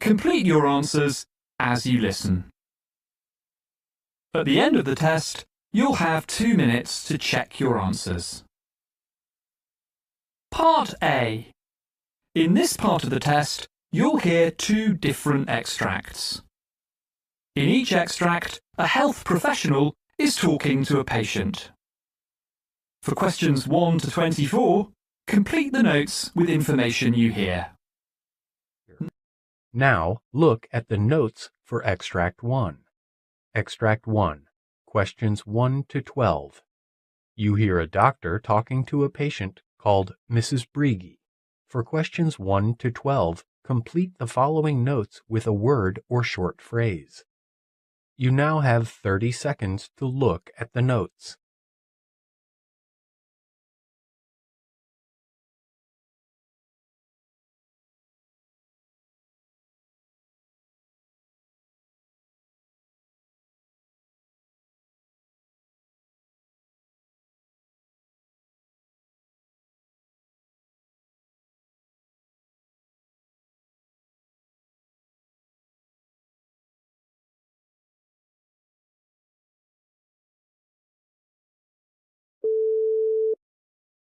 Complete your answers as you listen. At the end of the test, you'll have 2 minutes to check your answers. Part A. In this part of the test, you'll hear 2 different extracts. In each extract, a health professional is talking to a patient. For questions 1 to 24, complete the notes with information you hear. Now, look at the notes for Extract 1. Extract 1, questions 1 to 12. You hear a doctor talking to a patient called Mrs. Brigi. For questions 1 to 12, complete the following notes with a word or short phrase. You now have 30 seconds to look at the notes.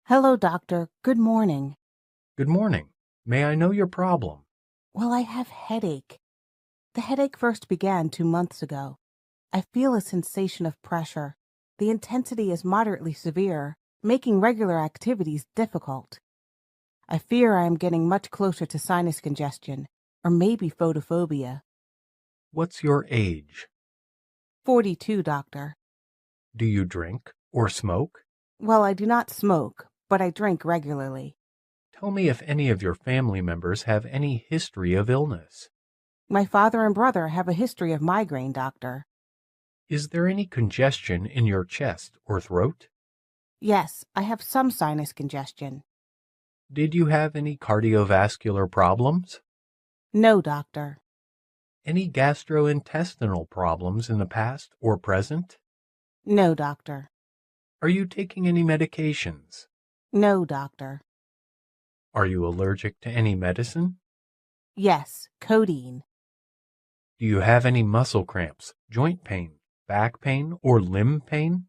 Hello, doctor. Good morning. Good morning. May I know your problem? Well, I have headache. The headache first began 2 months ago. I feel a sensation of pressure. The intensity is moderately severe, making regular activities difficult. I fear I am getting much closer to sinus congestion, or maybe photophobia. What's your age? 42, doctor. Do you drink or smoke? Well, I do not smoke, but I drink regularly. Tell me if any of your family members have any history of illness. My father and brother have a history of migraine, doctor. Is there any congestion in your chest or throat? Yes, I have some sinus congestion. Did you have any cardiovascular problems? No, doctor. Any gastrointestinal problems in the past or present? No, doctor. Are you taking any medications? No, doctor. Are you allergic to any medicine? Yes, codeine. Do you have any muscle cramps, joint pain, back pain, or limb pain?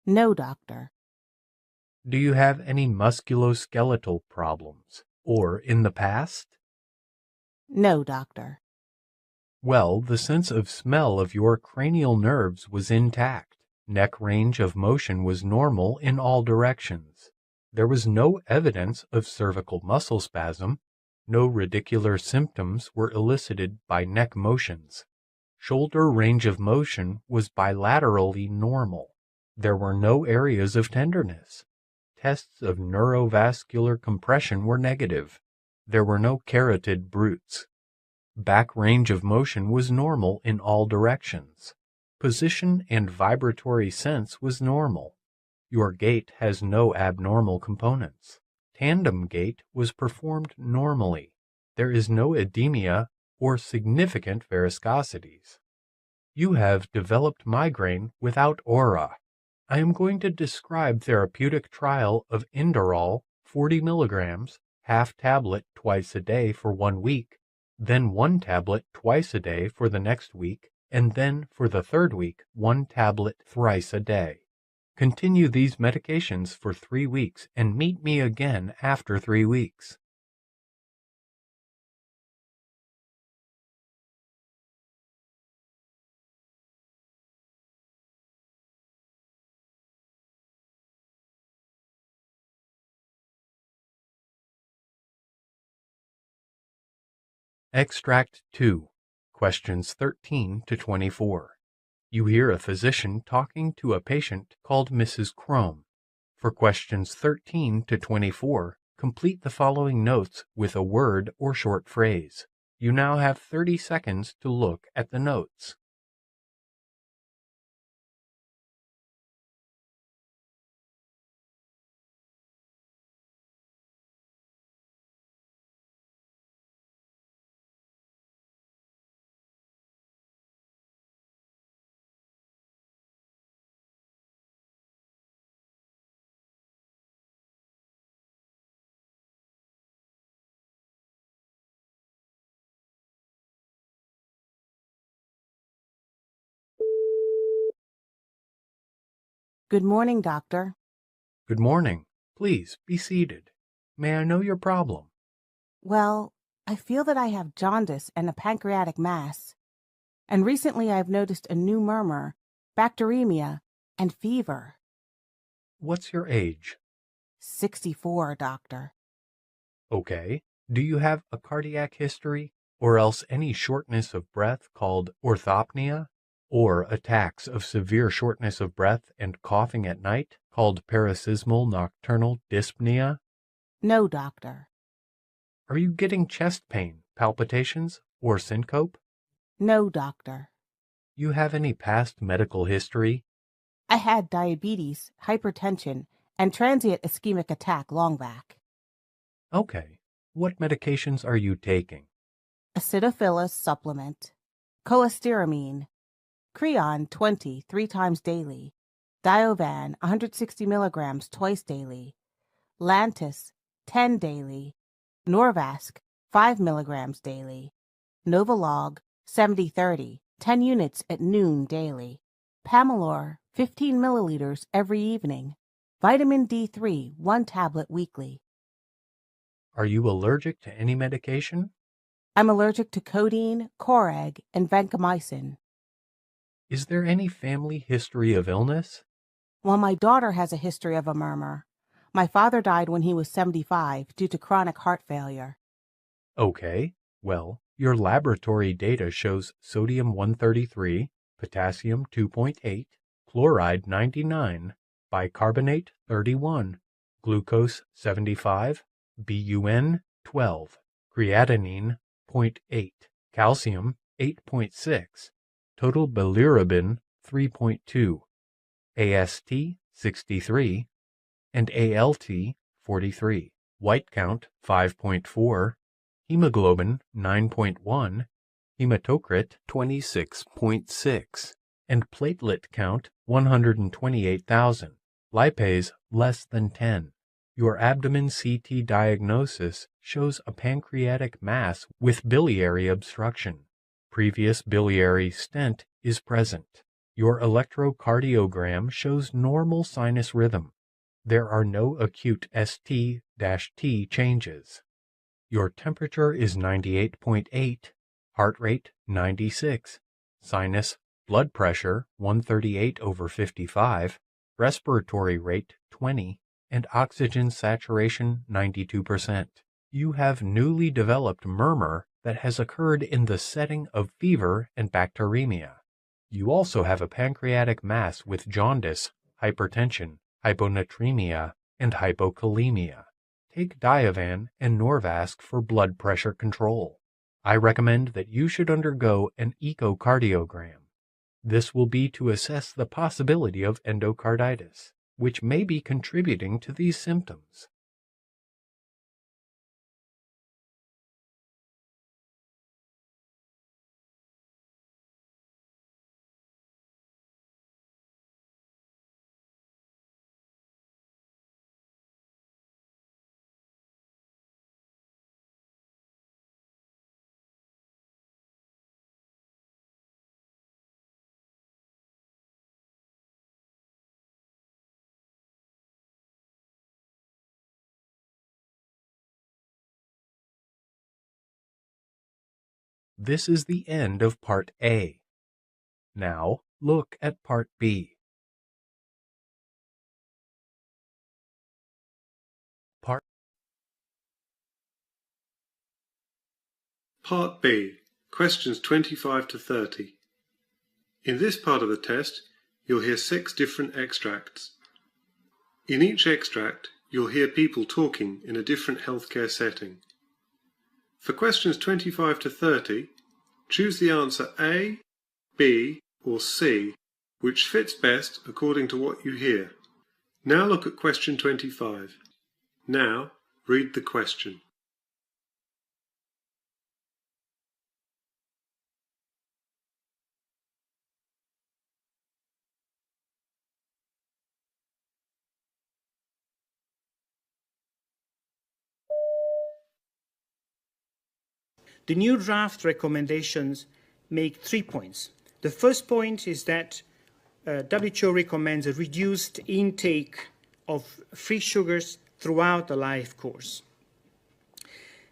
No, doctor. Do you have any musculoskeletal problems, or in the past? No, doctor. Well, the sense of smell of your cranial nerves was intact. Neck range of motion was normal in all directions. There was no evidence of cervical muscle spasm. No radicular symptoms were elicited by neck motions. Shoulder range of motion was bilaterally normal. There were no areas of tenderness. Tests of neurovascular compression were negative. There were no carotid brutes. Back range of motion was normal in all directions. Position and vibratory sense was normal. Your gait has no abnormal components. Tandem gait was performed normally. There is no edema or significant varicosities. You have developed migraine without aura. I am going to describe therapeutic trial of Inderal 40 milligrams, half tablet twice a day for 1 week, then 1 tablet twice a day for the next week, and then for the 3rd week, 1 tablet thrice a day. Continue these medications for 3 weeks and meet me again after 3 weeks. Extract 2, questions 13 to 24. You hear a physician talking to a patient called Mrs. Crome. For questions 13 to 24, complete the following notes with a word or short phrase. You now have 30 seconds to look at the notes. Good morning, doctor. Good morning. Please be seated. May I know your problem? Well, I feel that I have jaundice and a pancreatic mass. And recently I've noticed a new murmur, bacteremia, and fever. What's your age? 64, doctor. Okay. Do you have a cardiac history, or else any shortness of breath called orthopnea, or attacks of severe shortness of breath and coughing at night called paroxysmal nocturnal dyspnea? No, doctor. Are you getting chest pain, palpitations, or syncope? No, doctor. You have any past medical history? I had diabetes, hypertension, and transient ischemic attack long back. Okay. What medications are you taking? Acidophilus supplement, cholestyramine, Creon 20 3 times daily, Diovan 160 milligrams twice daily, Lantus 10 daily, Norvasc 5 milligrams daily, Novolog 70/30 10 units at noon daily, Pamelor 15 milliliters every evening, vitamin D3 1 tablet weekly. Are you allergic to any medication? I'm allergic to codeine, Coreg, and vancomycin. Is there any family history of illness? While my daughter has a history of a murmur, my father died when he was 75 due to chronic heart failure. Okay. Well, your laboratory data shows sodium 133, potassium 2.8, chloride 99, bicarbonate 31, glucose 75, BUN 12, creatinine 0.8, calcium 8.6, total bilirubin 3.2, AST 63, and ALT 43, white count 5.4, hemoglobin 9.1, hematocrit 26.6, and platelet count 128,000, lipase less than 10. Your abdomen CT diagnosis shows a pancreatic mass with biliary obstruction. Previous biliary stent is present. Your electrocardiogram shows normal sinus rhythm. There are no acute ST-T changes. Your temperature is 98.8, heart rate 96, sinus blood pressure 138/55, respiratory rate 20, and oxygen saturation 92%. You have newly developed murmur that has occurred in the setting of fever and bacteremia. You also have a pancreatic mass with jaundice, hypertension, hyponatremia, and hypokalemia. Take Diovan and Norvasc for blood pressure control. I recommend that you should undergo an echocardiogram. This will be to assess the possibility of endocarditis, which may be contributing to these symptoms. This is the end of Part A. Now, look at Part B. Part B, questions 25 to 30. In this part of the test, you'll hear 6 different extracts. In each extract, you'll hear people talking in a different healthcare setting. For questions 25 to 30, choose the answer A, B, or C, which fits best according to what you hear. Now look at question 25. Now, read the question. The new draft recommendations make 3 points. The first point is that WHO recommends a reduced intake of free sugars throughout the life course.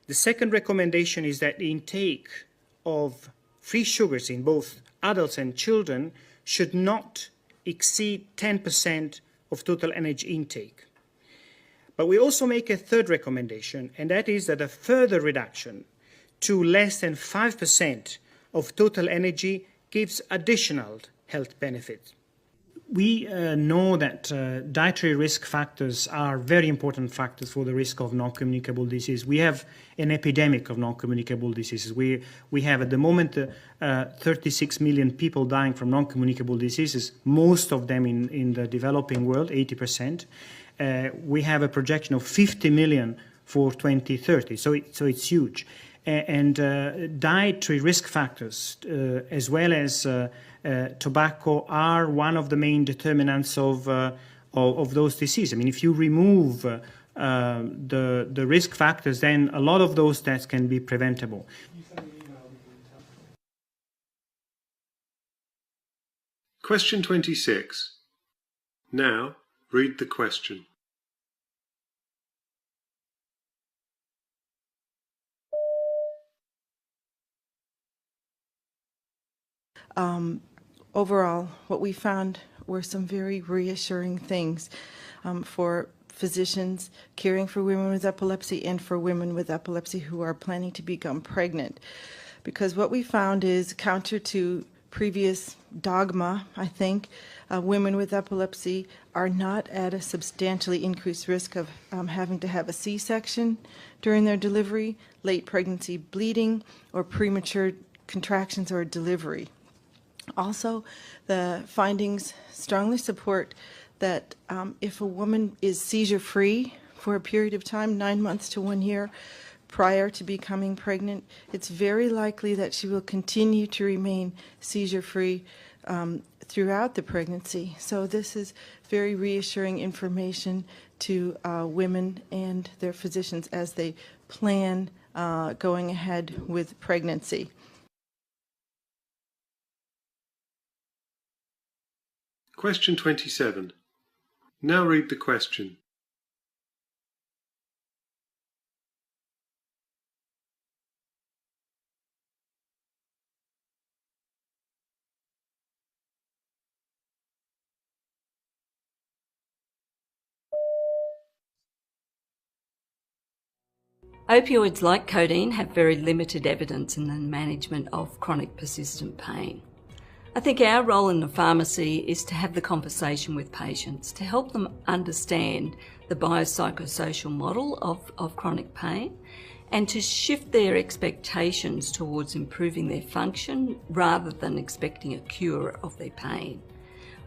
The second recommendation is that the intake of free sugars in both adults and children should not exceed 10% of total energy intake. But we also make a third recommendation, and that is that a further reduction to less than 5% of total energy gives additional health benefits. We know that dietary risk factors are very important factors for the risk of non-communicable disease. We have an epidemic of non-communicable diseases. We have at the moment 36 million people dying from non-communicable diseases, most of them in the developing world, 80%. We have a projection of 50 million for 2030, so it's huge. And dietary risk factors, as well as tobacco, are one of the main determinants of those diseases. I mean, if you remove the risk factors, then a lot of those deaths can be preventable. Question 26. Now read the question. Overall, what we found were some very reassuring things for physicians caring for women with epilepsy and for women with epilepsy who are planning to become pregnant. Because what we found is counter to previous dogma, I think, women with epilepsy are not at a substantially increased risk of having to have a C-section during their delivery, late pregnancy bleeding, or premature contractions or delivery. Also, the findings strongly support that if a woman is seizure-free for a period of time, 9 months to 1 year, prior to becoming pregnant, it's very likely that she will continue to remain seizure-free throughout the pregnancy. So this is very reassuring information to women and their physicians as they plan going ahead with pregnancy. Question 27. Now read the question. Opioids like codeine have very limited evidence in the management of chronic persistent pain. I think our role in the pharmacy is to have the conversation with patients to help them understand the biopsychosocial model of chronic pain and to shift their expectations towards improving their function rather than expecting a cure of their pain.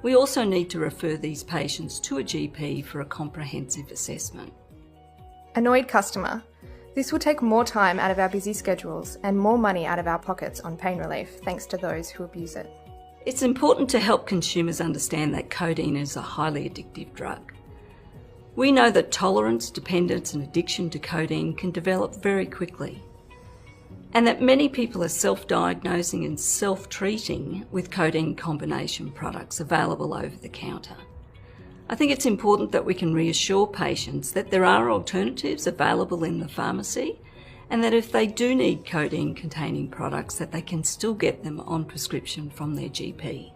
We also need to refer these patients to a GP for a comprehensive assessment. Annoyed customer. This will take more time out of our busy schedules and more money out of our pockets on pain relief, thanks to those who abuse it. It's important to help consumers understand that codeine is a highly addictive drug. We know that tolerance, dependence and addiction to codeine can develop very quickly, and that many people are self-diagnosing and self-treating with codeine combination products available over the counter. I think it's important that we can reassure patients that there are alternatives available in the pharmacy and that if they do need codeine-containing products, that they can still get them on prescription from their GP.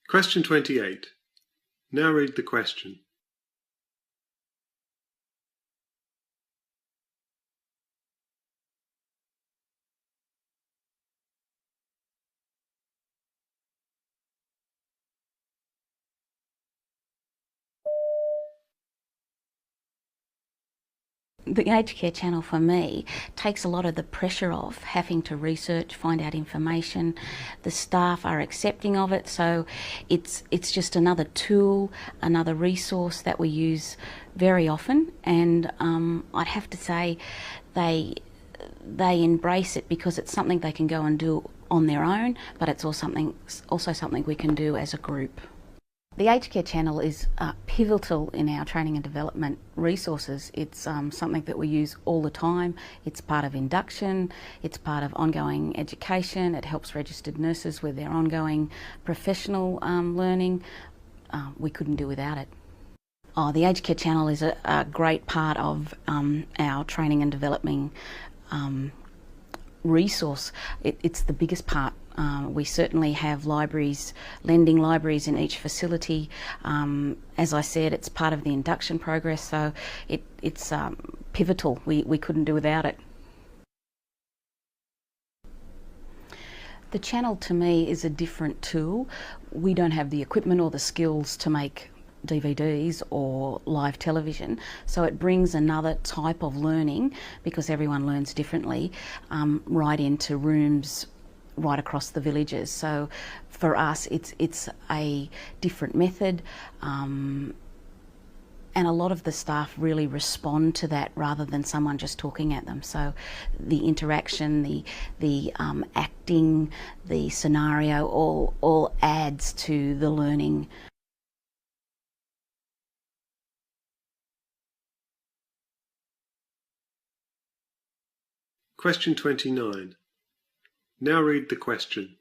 Question 28. Now read the question. The aged care channel for me takes a lot of the pressure off having to research, find out information. The staff are accepting of it, so it's just another tool, another resource that we use very often, and I'd have to say they embrace it because it's something they can go and do on their own, but it's also something we can do as a group. The aged care channel is pivotal in our training and development resources. It's something that we use all the time. It's part of induction, it's part of ongoing education, it helps registered nurses with their ongoing professional learning. We couldn't do without it. The aged care channel is a great part of our training and development resource. It's the biggest part. We certainly have libraries, lending libraries in each facility. As I said, it's part of the induction progress, so it's pivotal. We couldn't do without it. The channel to me is a different tool. We don't have the equipment or the skills to make DVDs or live television, so it brings another type of learning, because everyone learns differently, right into rooms right across the villages. So for us it's a different method, and a lot of the staff really respond to that rather than someone just talking at them. So the interaction, the acting, the scenario all adds to the learning. Question 29. Now read the question.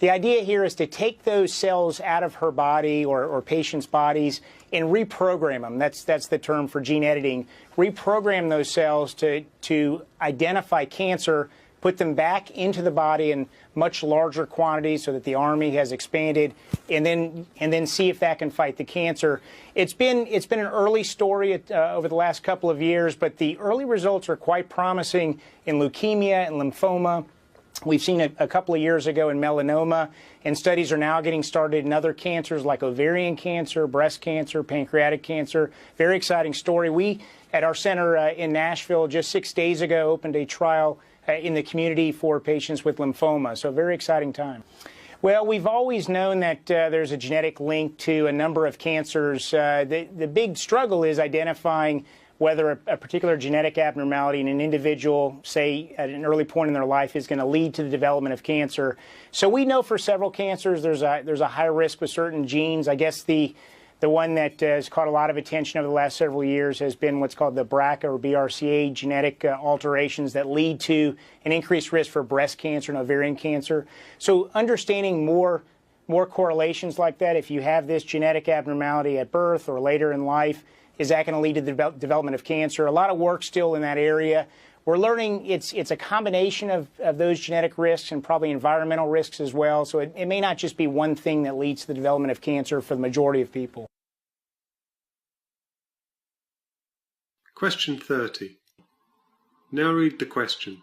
The idea here is to take those cells out of her body or patients' bodies and reprogram them. That's the term for gene editing. Reprogram those cells to identify cancer, put them back into the body in much larger quantities so that the army has expanded, and then see if that can fight the cancer. It's been an early story over the last couple of years, but the early results are quite promising in leukemia and lymphoma. We've seen it a couple of years ago in melanoma, and studies are now getting started in other cancers like ovarian cancer, breast cancer, pancreatic cancer. Very exciting story. We, at our center in Nashville, just 6 days ago, opened a trial in the community for patients with lymphoma. So very exciting time. Well, we've always known that there's a genetic link to a number of cancers. The big struggle is identifying whether a particular genetic abnormality in an individual, say at an early point in their life, is going to lead to the development of cancer. So we know for several cancers there's a high risk with certain genes. I guess the one that has caught a lot of attention over the last several years has been what's called the BRCA or BRCA genetic alterations that lead to an increased risk for breast cancer and ovarian cancer. So understanding more correlations like that, if you have this genetic abnormality at birth or later in life, is that going to lead to the development of cancer? A lot of work still in that area. We're learning it's a combination of those genetic risks and probably environmental risks as well. So it may not just be one thing that leads to the development of cancer for the majority of people. Question 30. Now read the question.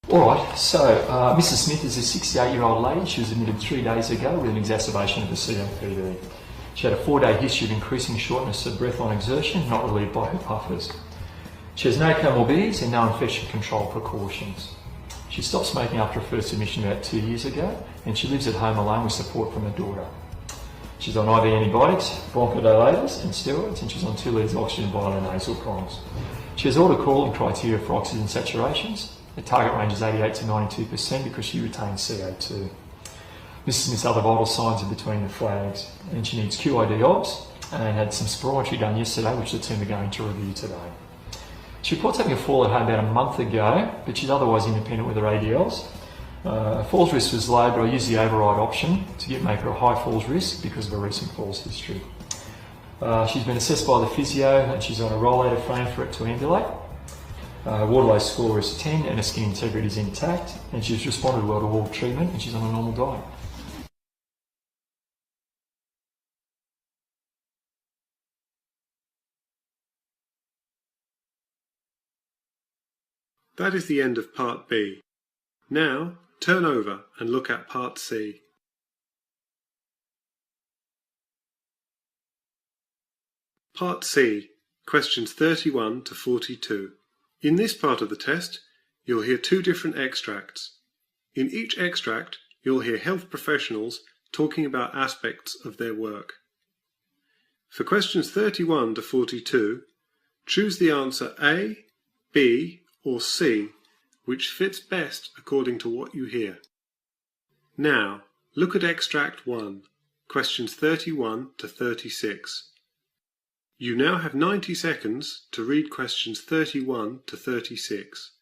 All right, so Mrs. Smith is a 68-year-old lady. She was admitted 3 days ago with an exacerbation of the COPD. She had a 4-day history of increasing shortness of breath on exertion, not relieved by her puffers. She has no comorbidities and no infection control precautions. She stopped smoking after her first admission about 2 years ago, and she lives at home alone with support from her daughter. She's on IV antibiotics, bronchodilators and steroids, and she's on 2 litres of oxygen via nasal prongs. She has all the calling criteria for oxygen saturations. The target range is 88 to 92% because she retains CO2. Mrs. Smith's other vital signs are between the flags, and she needs QID obs and had some spirometry done yesterday, which the team are going to review today. She reports having a fall at home about a month ago, but she's otherwise independent with her ADLs. Falls risk was low, but I used the override option to make her a high falls risk because of her recent falls history. She's been assessed by the physio and she's on a rollator frame for it to ambulate. Waterloo score is 10 and her skin integrity is intact, and she's responded well to all treatment and she's on a normal diet. That is the end of Part B. Now, Turn over and look at Part C. Part C, questions 31 to 42. In this part of the test, you'll hear two different extracts. In each extract, you'll hear health professionals talking about aspects of their work. For questions 31 to 42, choose the answer A, B, or C, which fits best according to what you hear. Now, look at extract 1, questions 31 to 36. You now have 90 seconds to read questions 31 to 36.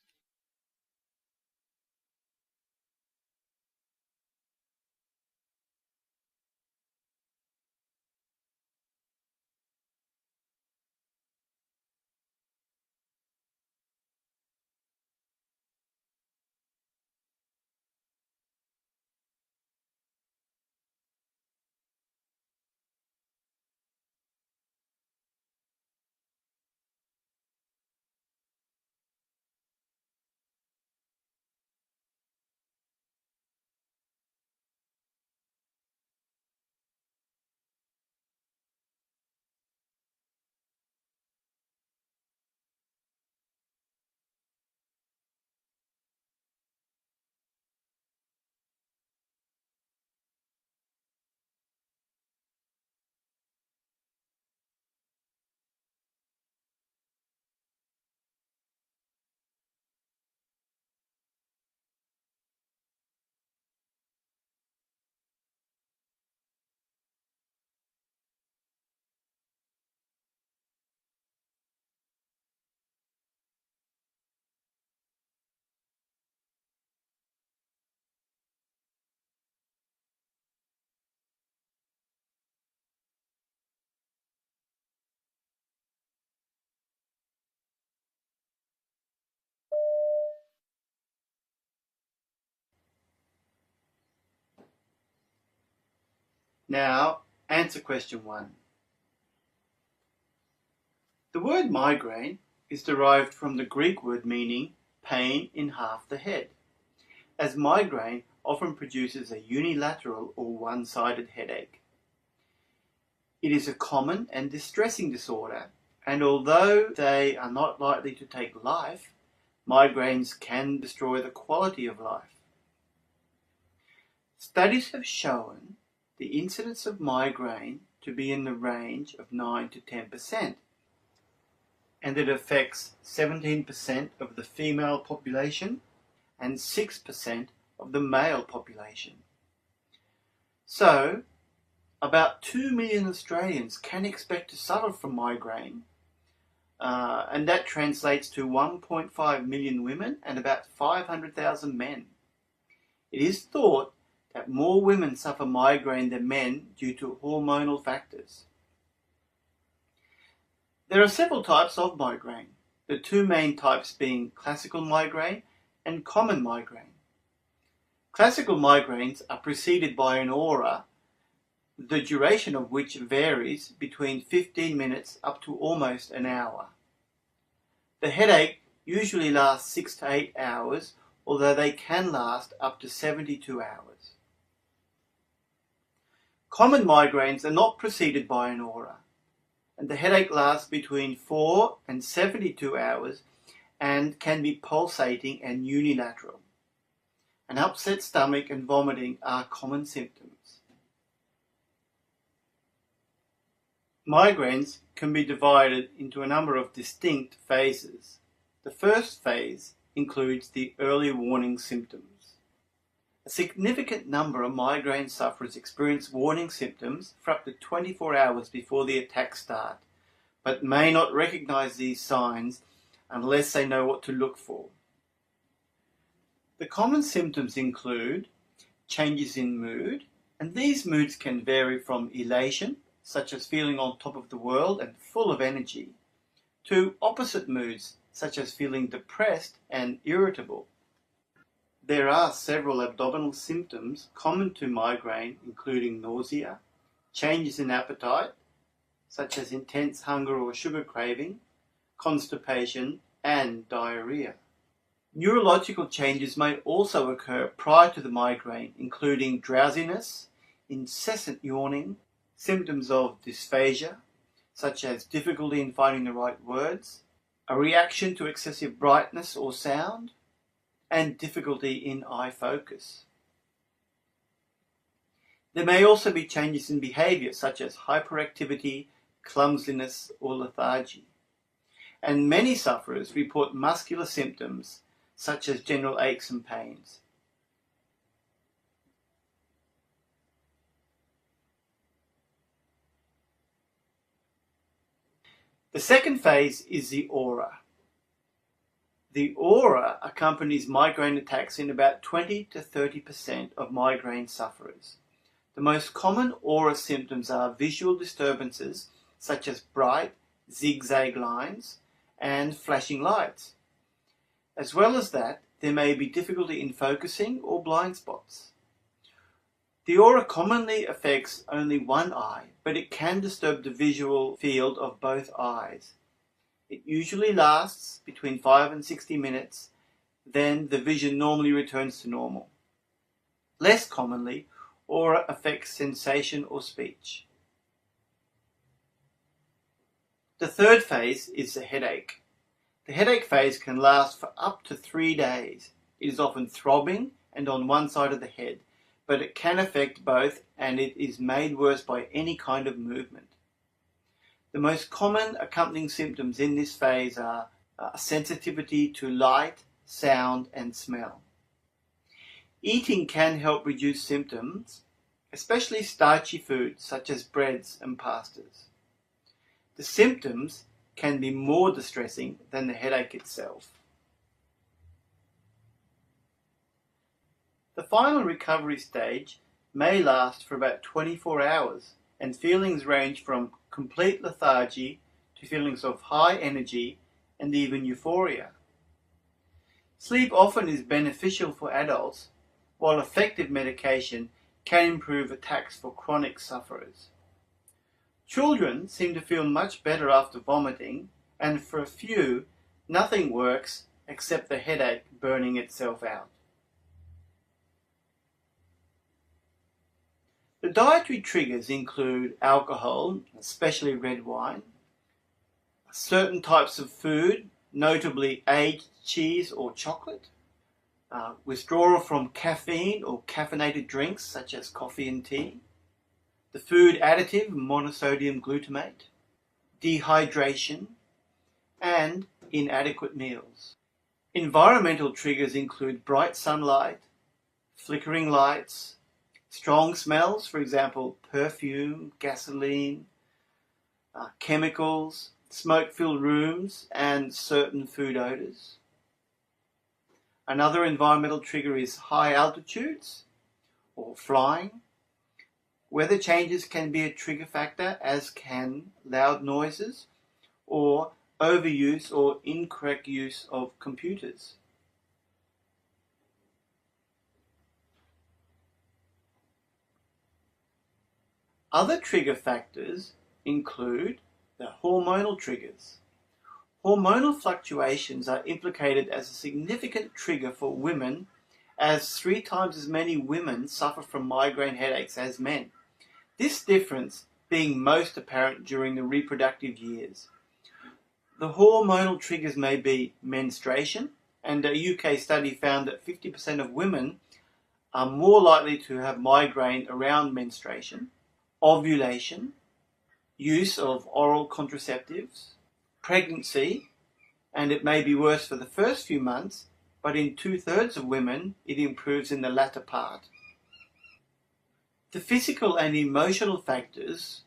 Now, answer question 1. The word migraine is derived from the Greek word meaning pain in half the head, as migraine often produces a unilateral or one-sided headache. It is a common and distressing disorder, and although they are not likely to take life, migraines can destroy the quality of life. Studies have shown the incidence of migraine to be in the range of 9 to 10%, and it affects 17% of the female population and 6% of the male population. So, about 2 million Australians can expect to suffer from migraine, and that translates to 1.5 million women and about 500,000 men. It is thought that more women suffer migraine than men due to hormonal factors. There are several types of migraine, the two main types being classical migraine and common migraine. Classical migraines are preceded by an aura, the duration of which varies between 15 minutes up to almost an hour. The headache usually lasts 6 to 8 hours, although they can last up to 72 hours. Common migraines are not preceded by an aura, and the headache lasts between 4 and 72 hours and can be pulsating and unilateral. An upset stomach and vomiting are common symptoms. Migraines can be divided into a number of distinct phases. The first phase includes the early warning symptoms. A significant number of migraine sufferers experience warning symptoms for up to 24 hours before the attacks start, but may not recognize these signs unless they know what to look for. The common symptoms include changes in mood, and these moods can vary from elation, such as feeling on top of the world and full of energy, to opposite moods, such as feeling depressed and irritable. There are several abdominal symptoms common to migraine, including nausea, changes in appetite, such as intense hunger or sugar craving, constipation, and diarrhea. Neurological changes may also occur prior to the migraine, including drowsiness, incessant yawning, symptoms of dysphagia, such as difficulty in finding the right words, a reaction to excessive brightness or sound, and difficulty in eye focus. There may also be changes in behavior, such as hyperactivity, clumsiness, or lethargy. And many sufferers report muscular symptoms, such as general aches and pains. The second phase is the aura. The aura accompanies migraine attacks in about 20 to 30% of migraine sufferers. The most common aura symptoms are visual disturbances such as bright, zigzag lines and flashing lights. As well as that, there may be difficulty in focusing or blind spots. The aura commonly affects only one eye, but it can disturb the visual field of both eyes. It usually lasts between 5 and 60 minutes, then the vision normally returns to normal. Less commonly, aura affects sensation or speech. The third phase is the headache. The headache phase can last for up to 3 days. It is often throbbing and on one side of the head, but it can affect both, and it is made worse by any kind of movement. The most common accompanying symptoms in this phase are sensitivity to light, sound, and smell. Eating can help reduce symptoms, especially starchy foods such as breads and pastas. The symptoms can be more distressing than the headache itself. The final recovery stage may last for about 24 hours, and feelings range from complete lethargy to feelings of high energy and even euphoria. Sleep often is beneficial for adults, while effective medication can improve attacks for chronic sufferers. Children seem to feel much better after vomiting, and for a few, nothing works except the headache burning itself out. The dietary triggers include alcohol, especially red wine, certain types of food, notably aged cheese or chocolate, withdrawal from caffeine or caffeinated drinks such as coffee and tea, the food additive monosodium glutamate, dehydration, and inadequate meals. Environmental triggers include bright sunlight, flickering lights, strong smells, for example, perfume, gasoline, chemicals, smoke-filled rooms, and certain food odors. Another environmental trigger is high altitudes or flying. Weather changes can be a trigger factor, as can loud noises or overuse or incorrect use of computers. Other trigger factors include the hormonal triggers. Hormonal fluctuations are implicated as a significant trigger for women, as 3 times as many women suffer from migraine headaches as men. This difference being most apparent during the reproductive years. The hormonal triggers may be menstruation, and a UK study found that 50% of women are more likely to have migraine around menstruation, ovulation, use of oral contraceptives, pregnancy, and it may be worse for the first few months, but in 2/3 of women it improves in the latter part. The physical and emotional factors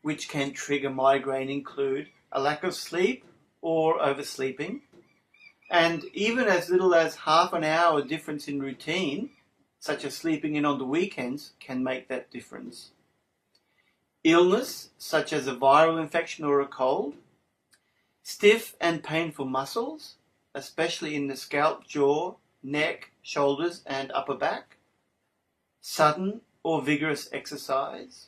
which can trigger migraine include a lack of sleep or oversleeping, and even as little as half an hour difference in routine, such as sleeping in on the weekends, can make that difference. Illness, such as a viral infection or a cold, stiff and painful muscles, especially in the scalp, jaw, neck, shoulders, and upper back, sudden or vigorous exercise,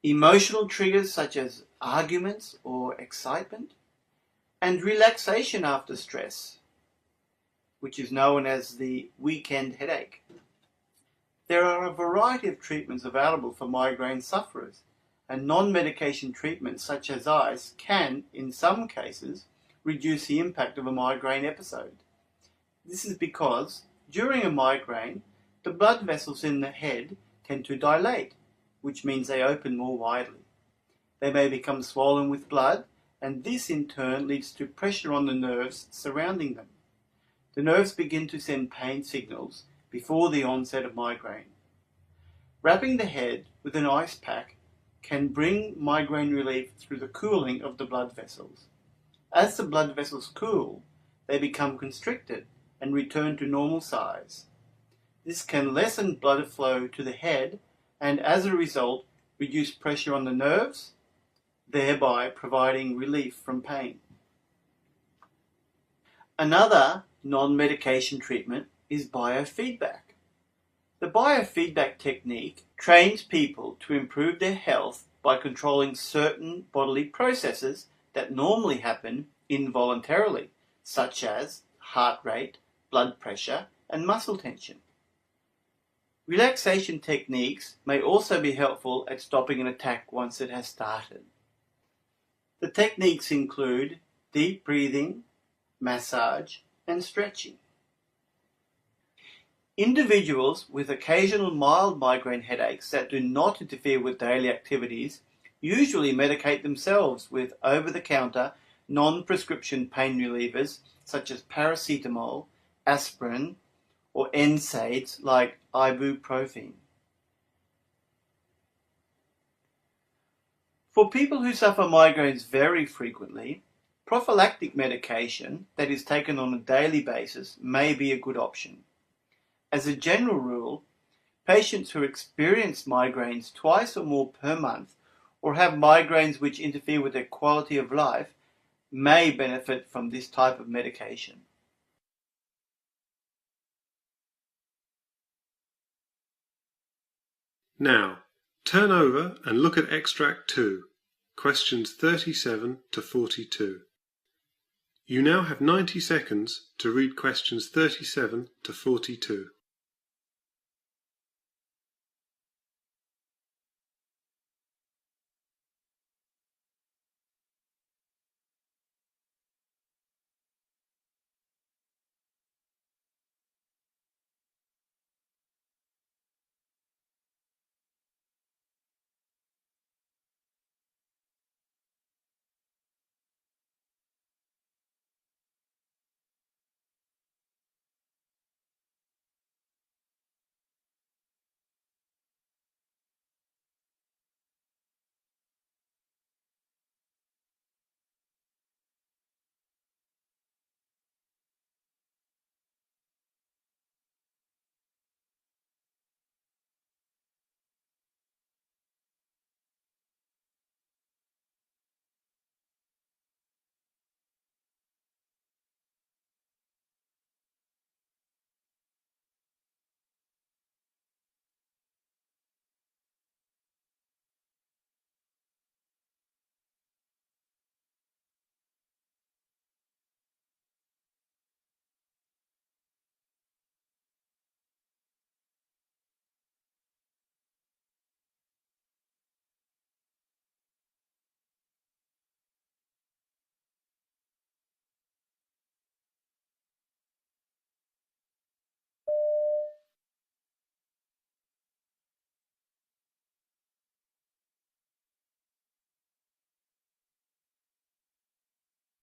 emotional triggers such as arguments or excitement, and relaxation after stress. which is known as the weekend headache. There are a variety of treatments available for migraine sufferers, and non-medication treatments such as ice can, in some cases, reduce the impact of a migraine episode. This is because, during a migraine, the blood vessels in the head tend to dilate, which means they open more widely. They may become swollen with blood, and this in turn leads to pressure on the nerves surrounding them. The nerves begin to send pain signals before the onset of migraine. Wrapping the head with an ice pack can bring migraine relief through the cooling of the blood vessels. As the blood vessels cool, they become constricted and return to normal size. This can lessen blood flow to the head and, as a result, reduce pressure on the nerves, thereby providing relief from pain. Another non-medication treatment is biofeedback. The biofeedback technique trains people to improve their health by controlling certain bodily processes that normally happen involuntarily, such as heart rate, blood pressure, and muscle tension. Relaxation techniques may also be helpful at stopping an attack once it has started. The techniques include deep breathing, massage, and stretching. Individuals with occasional mild migraine headaches that do not interfere with daily activities usually medicate themselves with over-the-counter, non-prescription pain relievers such as paracetamol, aspirin, or NSAIDs like ibuprofen. For people who suffer migraines very frequently, prophylactic medication that is taken on a daily basis may be a good option. As a general rule, patients who experience migraines twice or more per month or have migraines which interfere with their quality of life may benefit from this type of medication. Now, turn over and look at Extract 2, questions 37 to 42. You now have 90 seconds to read questions 37 to 42.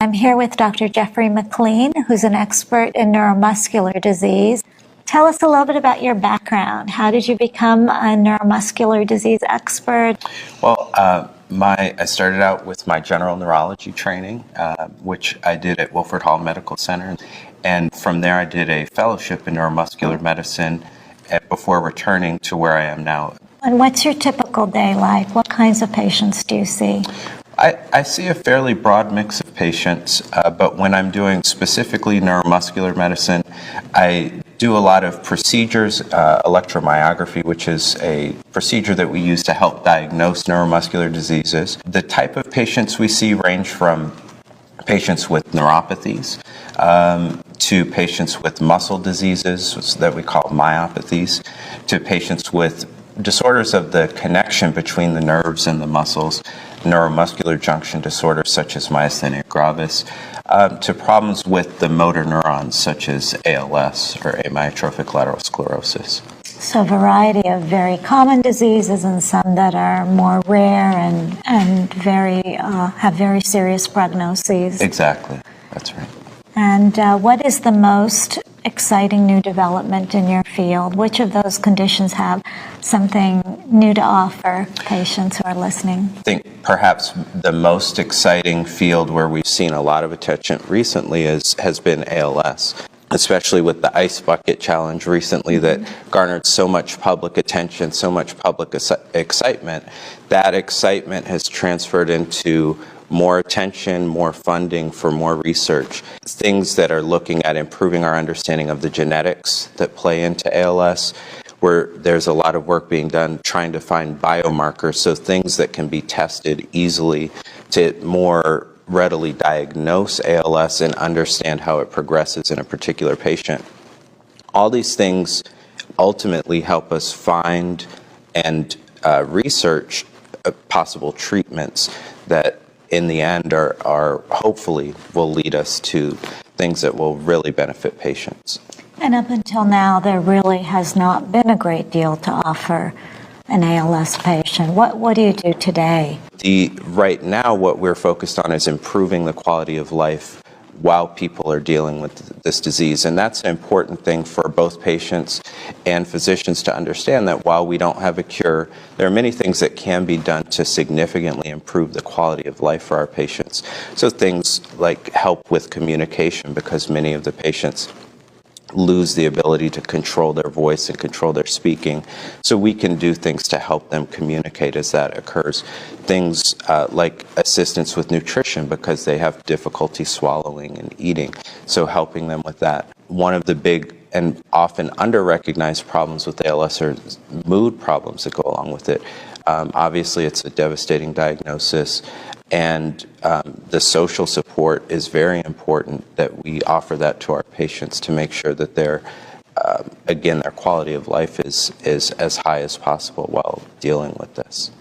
I'm here with Dr. Jeffrey McLean, who's an expert in neuromuscular disease. Tell us a little bit about your background. How did you become a neuromuscular disease expert? Well, I started out with my general neurology training, which I did at Wilford Hall Medical Center. And from there, I did a fellowship in neuromuscular medicine before returning to where I am now. And what's your typical day like? What kinds of patients do you see? I see a fairly broad mix of patients, but when I'm doing specifically neuromuscular medicine, I do a lot of procedures, electromyography, which is a procedure that we use to help diagnose neuromuscular diseases. The type of patients we see range from patients with neuropathies, to patients with muscle diseases that we call myopathies, to patients with disorders of the connection between the nerves and the muscles, neuromuscular junction disorders such as myasthenia gravis, to problems with the motor neurons such as ALS or amyotrophic lateral sclerosis. So a variety of very common diseases and some that are more rare and very have very serious prognoses. Exactly, that's right. And what is the most exciting new development in your field? Which of those conditions have something new to offer patients who are listening? I think perhaps the most exciting field where we've seen a lot of attention recently has been ALS, especially with the Ice Bucket Challenge recently that garnered so much public attention, so much public excitement. That excitement has transferred into more attention, more funding for more research, things that are looking at improving our understanding of the genetics that play into ALS, where there's a lot of work being done trying to find biomarkers, so things that can be tested easily to more readily diagnose ALS and understand how it progresses in a particular patient. All these things ultimately help us find and research possible treatments that in the end are hopefully will lead us to things that will really benefit patients. And up until now, there really has not been a great deal to offer an ALS patient. What do you do today? Right now, what we're focused on is improving the quality of life while people are dealing with this disease. And that's an important thing for both patients and physicians to understand, that while we don't have a cure, there are many things that can be done to significantly improve the quality of life for our patients. So things like help with communication, because many of the patients lose the ability to control their voice and control their speaking. So we can do things to help them communicate as that occurs. Things like assistance with nutrition, because they have difficulty swallowing and eating. So helping them with that. One of the big and often under-recognized problems with ALS are mood problems that go along with it. Obviously, it's a devastating diagnosis. And the social support is very important, that we offer that to our patients to make sure that their quality of life is as high as possible while dealing with this.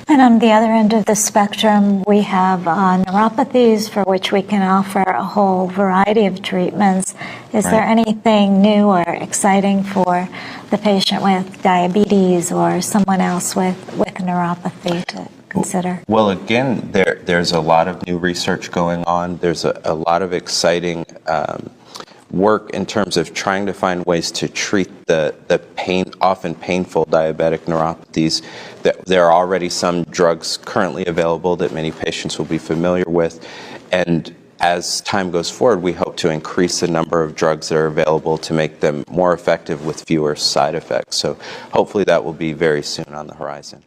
And on the other end of the spectrum, we have neuropathies for which we can offer a whole variety of treatments. Is there anything new or exciting for the patient with diabetes or someone else with neuropathy to consider? Well, again, there's a lot of new research going on. There's a lot of exciting work in terms of trying to find ways to treat the often painful diabetic neuropathies. There are already some drugs currently available that many patients will be familiar with. And as time goes forward, we hope to increase the number of drugs that are available to make them more effective with fewer side effects. So hopefully that will be very soon on the horizon.